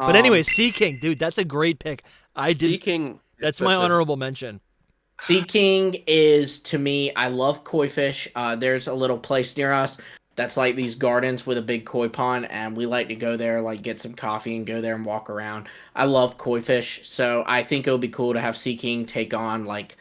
But anyway, Sea King, dude, that's a great pick. Sea King. That's my honorable mention. Sea King is, to me, I love koi fish. There's a little place near us that's like these gardens with a big koi pond, and we like to go there, like get some coffee and go there and walk around. I love koi fish, so I think it would be cool to have Sea King take on, like,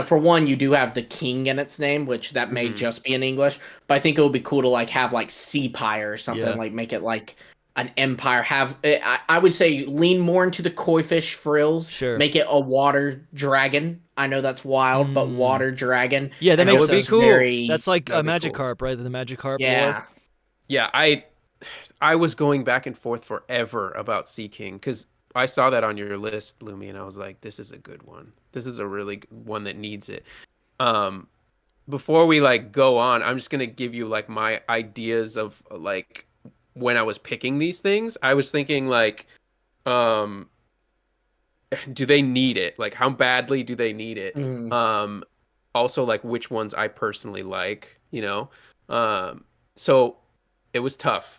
for one, you do have the king in its name, which that may just be in English, but I think it would be cool to like have like Sea Pyre or something, like make it like an empire. I would say lean more into the koi fish frills. Sure. Make it a water dragon. I know that's wild, but water dragon. Yeah, that makes sense. Cool. That's like a Magikarp, right? The Magikarp. Yeah. Lore. Yeah, I was going back and forth forever about Sea King because I saw that on your list, Lumi, and I was like, this is a good one. This is a really good one that needs it. Before we like go on, I'm just gonna give you like my ideas of like when I was picking these things. I was thinking like, do they need it? Like, how badly do they need it? Also, like, which ones I personally like, so it was tough.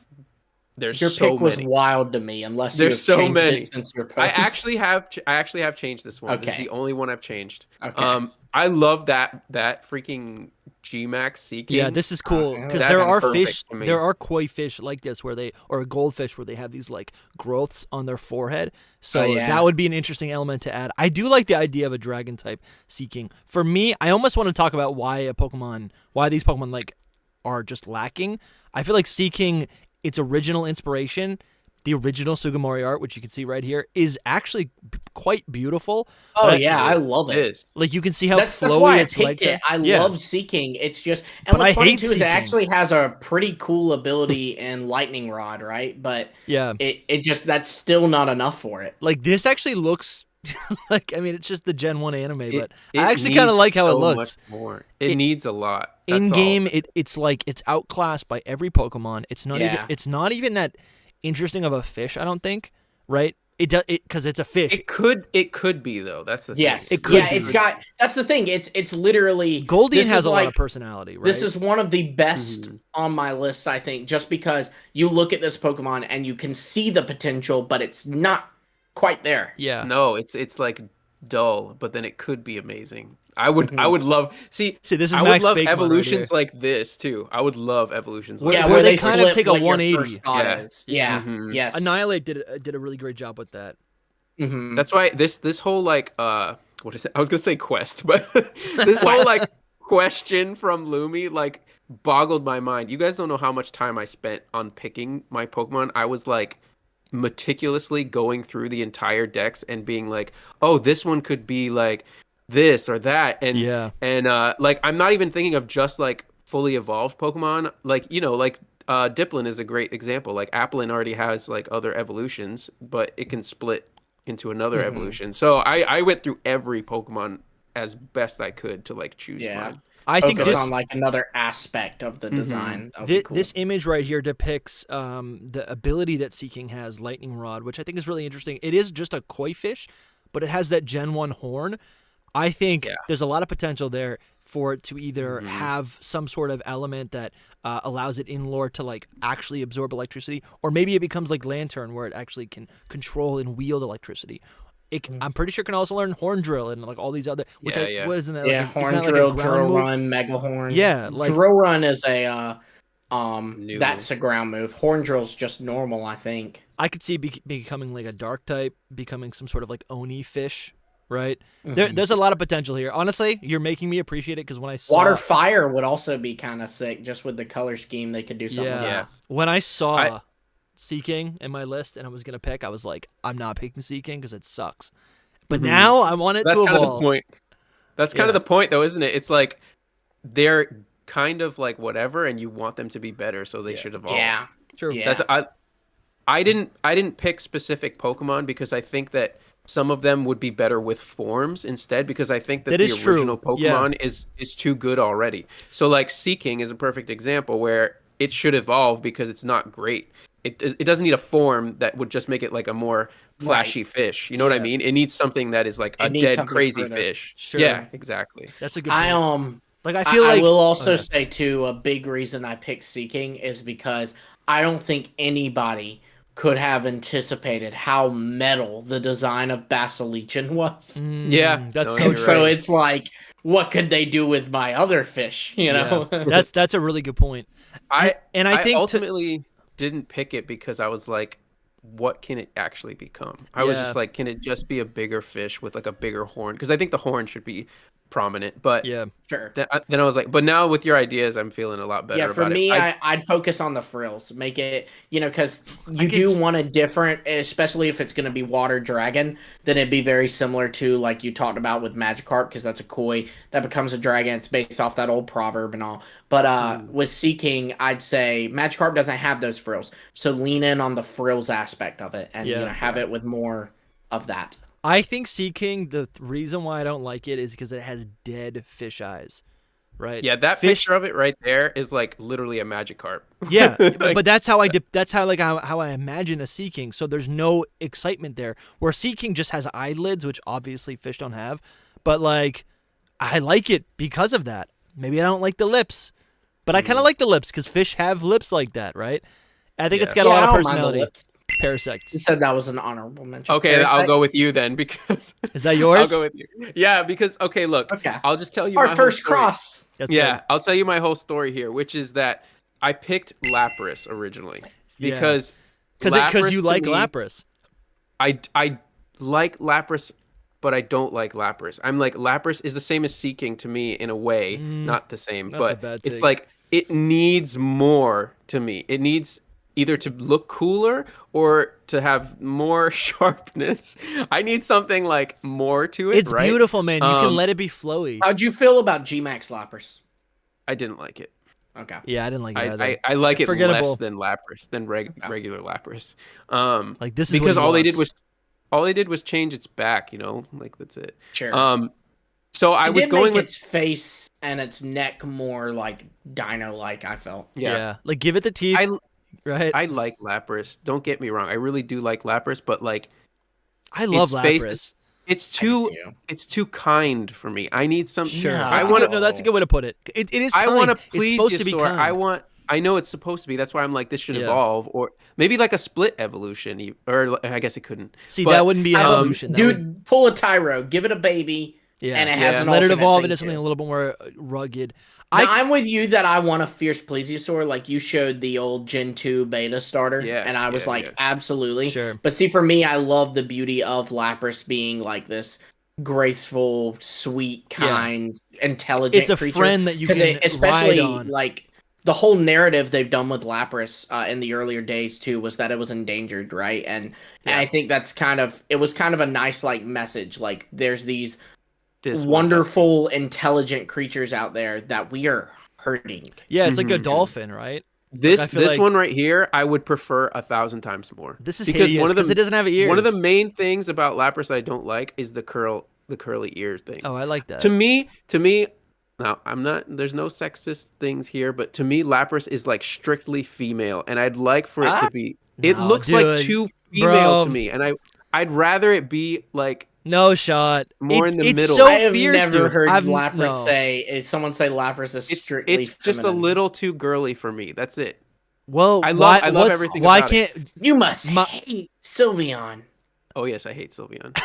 There's your so pick was many. wild to me, unless there's you've so changed many it since your post. I actually have changed this one. Okay. This is the only one I've changed. Okay. I love that freaking G-Max Sea King. Yeah, this is cool because there are fish, there are koi fish like this or a goldfish where they have these like growths on their forehead. So that would be an interesting element to add. I do like the idea of a dragon type Sea King. For me, I almost want to talk about why these Pokemon like are just lacking. I feel like Sea King, its original inspiration, the original Sugimori art, which you can see right here, is actually quite beautiful. Oh yeah, I love it. Like you can see how that's flowy why its legs are. I love Sea King. It's just, and what's funny too is it actually has a pretty cool ability in Lightning Rod, right? But it just, that's still not enough for it. Like this actually looks like, I mean, it's just the Gen 1 anime, but I actually kind of like how it looks. Much more. It needs a lot. In game, it's like it's outclassed by every Pokemon. It's not even that interesting of a fish, I don't think, right? Because it's a fish. It could be though. That's the thing. Yes, it could. It's got. That's the thing. It's literally. Goldeen has a lot of personality, right? This is one of the best on my list, I think, just because you look at this Pokemon and you can see the potential, but it's not quite there. Yeah. No, it's like dull, but then it could be amazing. I would love see this is I Max would love Fake evolutions right like this too. I would love evolutions like where they kind of take a 180. Yes. Annihilate did a really great job with that. That's why this whole like what is it? I was gonna say quest, but this whole like question from Lumi like boggled my mind. You guys don't know how much time I spent on picking my Pokemon. I was like meticulously going through the entire decks and being like, oh, this one could be like this or that, and like I'm not even thinking of just like fully evolved Pokemon, like Diplin is a great example. Like Applin already has like other evolutions, but it can split into another evolution. So I went through every Pokemon as best I could to like choose mine. I think this on like another aspect of the design. This image right here depicts the ability that Sea King has, Lightning Rod, which I think is really interesting. It is just a koi fish, but it has that Gen 1 horn. I think there's a lot of potential there for it to either have some sort of element that allows it in lore to like actually absorb electricity, or maybe it becomes like Lantern where it actually can control and wield electricity. I'm pretty sure it can also learn Horn Drill and like all these other. What isn't that? Yeah, Horn Drill, Drill Run, Mega Horn. Yeah, like Drill Run is a that's a ground move. Horn Drill's just normal, I think. I could see becoming like a Dark type, becoming some sort of like Oni fish. Right, there's a lot of potential here. Honestly, you're making me appreciate it because when I saw Water Fire would also be kind of sick, just with the color scheme they could do something. Yeah, when I saw Sea King in my list and I was gonna pick, I was like, I'm not picking Sea King because it sucks. But now I want it to evolve. Kind of the point. That's kind of the point, though, isn't it? It's like they're kind of like whatever, and you want them to be better, so they should evolve. Yeah, true. Yeah. That's I didn't pick specific Pokemon because I think that some of them would be better with forms instead, because I think that the original Pokemon is too good already. So like Sea King is a perfect example where it should evolve because it's not great. It doesn't need a form that would just make it like a more flashy fish. You know what I mean? It needs something that is like a dead crazy fish. Sure. Yeah, exactly. That's a good point. I will also say too, a big reason I picked Sea King is because I don't think anybody could have anticipated how metal the design of Basilichin was. Yeah, that's no, so So true. it's like, what could they do with my other fish? You know, that's a really good point. I I think ultimately didn't pick it because I was like, what can it actually become? I was just like, can it just be a bigger fish with like a bigger horn? Because I think the horn should be prominent. But sure. then I was like, but now with your ideas, I'm feeling a lot better Yeah, for about me, it. I'd focus on the frills. Make it, because you do want a different, especially if it's going to be water dragon, then it'd be very similar to like you talked about with Magikarp, because that's a koi that becomes a dragon. It's based off that old proverb and all. But with Sea King, I'd say Magikarp doesn't have those frills, so lean in on the frills aspect of it, and have it with more of that. I think Sea King, the reason why I don't like it is because it has dead fish eyes. Right. Yeah, that picture of it right there is like literally a Magikarp. Yeah, but that's how how I imagine a Sea King. So there's no excitement there. Where Sea King just has eyelids, which obviously fish don't have. But like, I like it because of that. Maybe I don't like the lips, but I kind of like the lips because fish have lips like that, right? I think it's got a lot of personality. Parasect. You said that was an honorable mention. Okay, Parasect? I'll go with you then because is that yours? I'll go with you. Yeah, because look, I'll just tell you our first cross. That's good. I'll tell you my whole story here, which is that I picked Lapras originally because you like Lapras. I like Lapras, but I don't like Lapras. I'm like Lapras is the same as Sea King to me in a way, not the same, but it's like it needs more to me. It needs either to look cooler or to have more sharpness. I need something like more to it. It's beautiful, man. You can let it be flowy. How'd you feel about G-Max Lapras? I didn't like it. Okay. Yeah, I didn't like it either. I like it less than Lapras, than regular Lapras. Like this is because all they did was change its back. Like that's it. Sure. So I was going with its face and its neck more like dino-like. I felt. Yeah. Like give it the teeth. Right. I like Lapras. Don't get me wrong. I really do like Lapras, but like I love Lapras. It's too kind for me. I need some. Sure. That's a good way to put it. It is kind. I want to please it's supposed to be kind. I know it's supposed to be. That's why I'm like, this should evolve, or maybe like a split evolution, or I guess it couldn't. See, that wouldn't be an evolution. Dude, pull a Tyro, give it a baby, and it has an let it evolve into something a little bit more rugged. I'm with you that I want a fierce plesiosaur, like you showed the old Gen 2 beta starter, and I was absolutely. Sure. But see, for me, I love the beauty of Lapras being like this graceful, sweet, kind, intelligent It's a creature. friend that you can especially ride on. Like the whole narrative they've done with Lapras in the earlier days too was that it was endangered, right? And I think that's it was kind of a nice like message. Like there's these wonderful, intelligent creatures out there that we are hurting. Yeah, it's like a dolphin, right? This one right here, I would prefer 1,000 times more. This is because it doesn't have ears. One of the main things about Lapras that I don't like is the curly ear thing. Oh, I like that. To me, now I'm not. There's no sexist things here, but to me, Lapras is like strictly female, and I'd like for it to be. It looks like too female to me, and I'd rather it be like. No shot. More in the middle. So I have never heard Lapras say. Someone say Lapras is strictly. It's just a little too girly for me. That's it. Well, I love everything. Why about can't it. You must hate Sylveon? Oh yes, I hate Sylveon.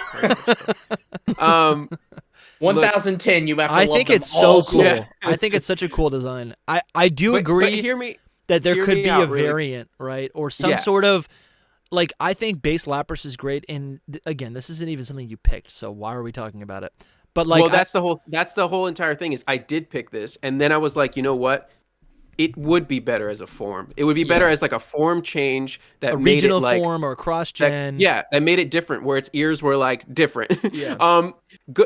1010. You have to. I think it's so cool. Yeah. I think it's such a cool design. I do agree. But hear me. That there could be a variant, right, or some sort of. Like, I think base Lapras is great, and again, this isn't even something you picked, so why are we talking about it? But like, well, that's the whole entire thing. Is I did pick this, and then I was like, you know what? It would be better as a form. It would be better as like a form change that a made regional it like form or a cross gen. That made it different, where its ears were like different. Yeah.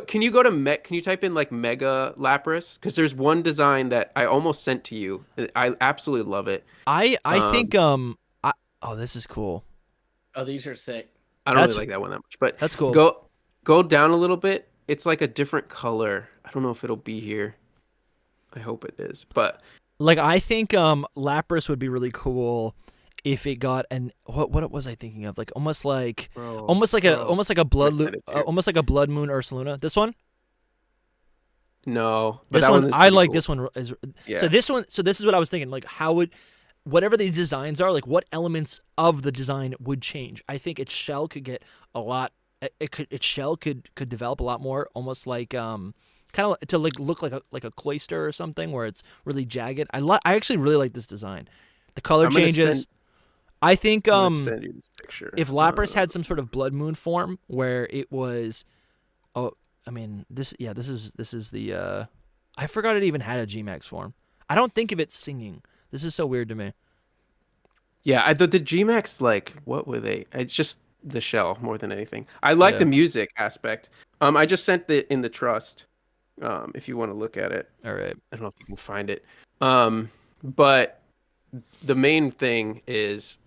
Can you go to Can you type in like Mega Lapras? Because there's one design that I almost sent to you. I absolutely love it. I think this is cool. Oh, these are sick. I don't really like that one that much, but that's cool. Go down a little bit. It's like a different color. I don't know if it'll be here. I hope it is, but like I think Lapras would be really cool if it got what was I thinking of? Like almost like a blood moon Ursaluna. This one? No, but this that one I like. Cool. This one is so this is what I was thinking. Like how would whatever these designs are, like what elements of the design would change. I think its shell could get a lot. Its shell could develop a lot more, almost like kind of to like look like a cloister or something, where it's really jagged. I actually really like this design. The color changes. I think send you this picture. If Lapras had some sort of Blood Moon form where it was, I mean this is the I forgot it even had a Gmax form. I don't think of it singing. This is so weird to me. Yeah, the Gmax, like, what were they? It's just the shell more than anything. I like the music aspect. I just sent it in the trust. If you want to look at it. All right. I don't know if you can find it. But the main thing is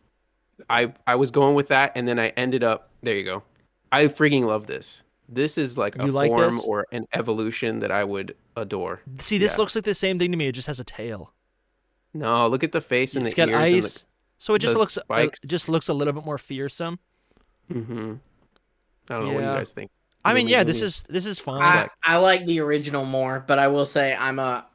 I was going with that, and then I ended up. There you go. I freaking love this. This is like a form or an evolution that I would adore. See, this looks like the same thing to me. It just has a tail. No, look at the face and it's the got ears. ice, and so it just looks a little bit more fearsome. Mm-hmm. I don't know what you guys think. I mean, this is fine. I like the original more, but I will say I'm a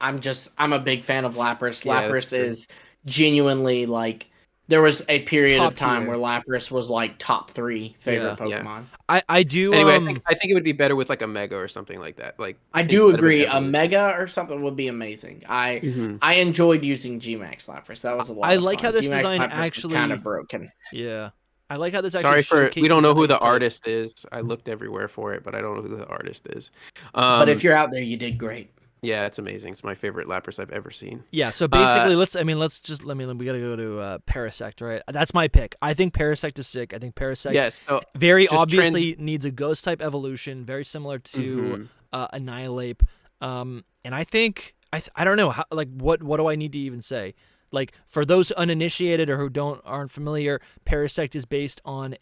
big fan of Lapras. Lapras is genuinely like. There was a period of time where Lapras was like top 3 favorite Pokemon. I do. Anyway, I think it would be better with like a Mega or something like that. Like I do agree, a Mega or something would be amazing. I enjoyed using Gmax Lapras. That was a lot. I like how this Gmax design Lapras actually kind of broken. Yeah, I like how this actually. We don't know who the artist is. I looked everywhere for it, but I don't know who the artist is. But if you're out there, you did great. Yeah, it's amazing. It's my favorite Lapras I've ever seen. Yeah, so basically, we gotta go to Parasect, right? That's my pick. I think Parasect is sick. I think Parasect very obviously needs a ghost type evolution, very similar to Annihilate. And I think I don't know what do I need to even say? Like for those uninitiated or who aren't familiar, Parasect is based on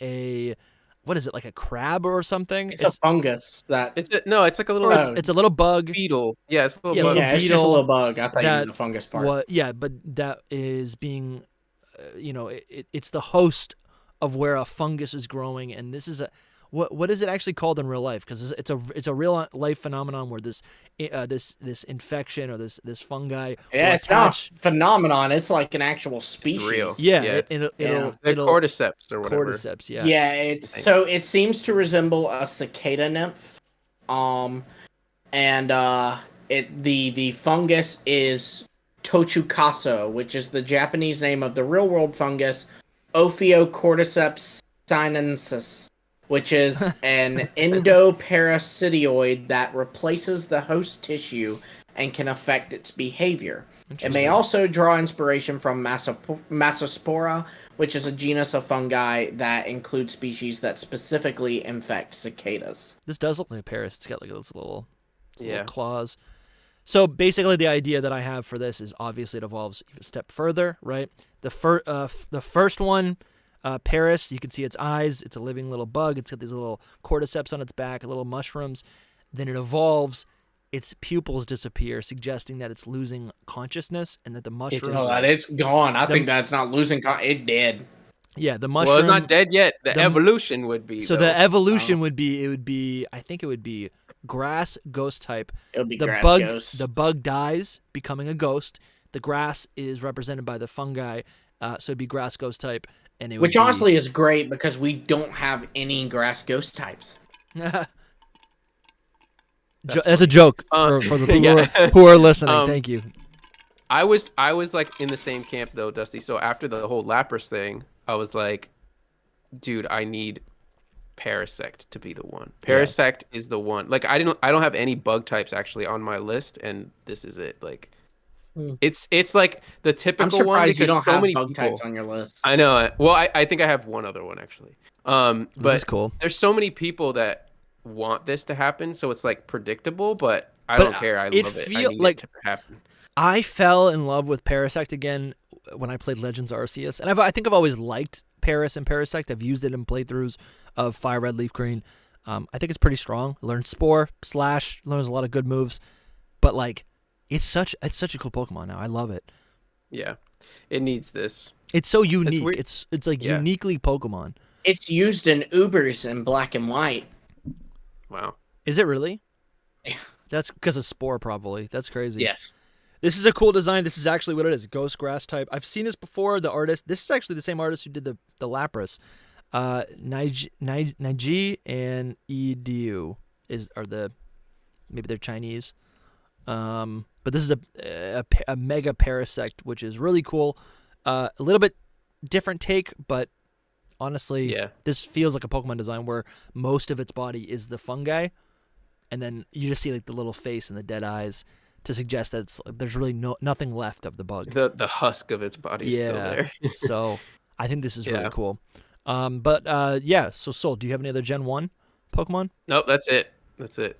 what is it, like a crab or something? It's a fungus that it's like a little. It's a little bug. Beetle. Yeah, it's a little bug. Yeah, it's just a little bug. I thought you meant the fungus part. But that is being, it's the host of where a fungus is growing, and this is what is it actually called in real life? Because it's a real life phenomenon where this infection or this fungi. Yeah, it's not a phenomenon. It's like an actual species. It's real. Yeah, they're cordyceps or whatever. Cordyceps, yeah. Yeah, it seems to resemble a cicada nymph, and the fungus is Tochukaso, which is the Japanese name of the real world fungus Ophiocordyceps sinensis, which is an endoparasitoid that replaces the host tissue and can affect its behavior. It may also draw inspiration from Massospora, which is a genus of fungi that includes species that specifically infect cicadas. This does look like a parasite. It's got like those little claws. So basically the idea that I have for this is obviously it evolves a step further, right? The first one, Paris, you can see its eyes. It's a living little bug. It's got these little cordyceps on its back, little mushrooms. Then it evolves. Its pupils disappear, suggesting that it's losing consciousness and that the mushroom... It's gone. I think that's not losing... It did. Yeah, the mushroom... Well, it's not dead yet. The evolution would be, So the evolution would be... I think it would be grass ghost type. It would be grass ghost. The bug dies, becoming a ghost. The grass is represented by the fungi, so it'd be grass ghost type. And it Which honestly is great because we don't have any grass ghost types. That's a joke for the people who are listening. Thank you. I was like in the same camp though, Dusty. So after the whole Lapras thing, I was like, dude, I need Parasect to be the one. Parasect is the one. Like I don't have any bug types actually on my list, and this is it. Like it's like the typical one because you don't so have many bug people types on your list. I know. Well, I think I have one other one actually. But this is cool. There's so many people that want this to happen, so it's like predictable, but I don't care. I love it. I need it to happen. I fell in love with Parasect again when I played Legends Arceus, and I think I've always liked Paris and Parasect. I've used it in playthroughs of Fire Red, Leaf Green. I think it's pretty strong. Learns Spore, Slash, learns a lot of good moves, but like it's such a cool Pokemon now. I love it. Yeah, it needs this. It's so unique. It's like uniquely Pokemon. It's used in Ubers in Black and White. Wow. Is it really? Yeah. That's because of Spore, probably. That's crazy. Yes. This is a cool design. This is actually what it is. Ghost grass type. I've seen this before. The artist. This is actually the same artist who did the Lapras. Naiji and Edu are the, maybe they're Chinese. But this is a mega parasect, which is really cool. A little bit different take, but honestly, this feels like a Pokemon design where most of its body is the fungi, and then you just see like the little face and the dead eyes to suggest that there's really nothing left of the bug. The husk of its body is still there. So I think this is really cool. So Soul, do you have any other Gen 1 Pokemon? Nope, that's it. That's it.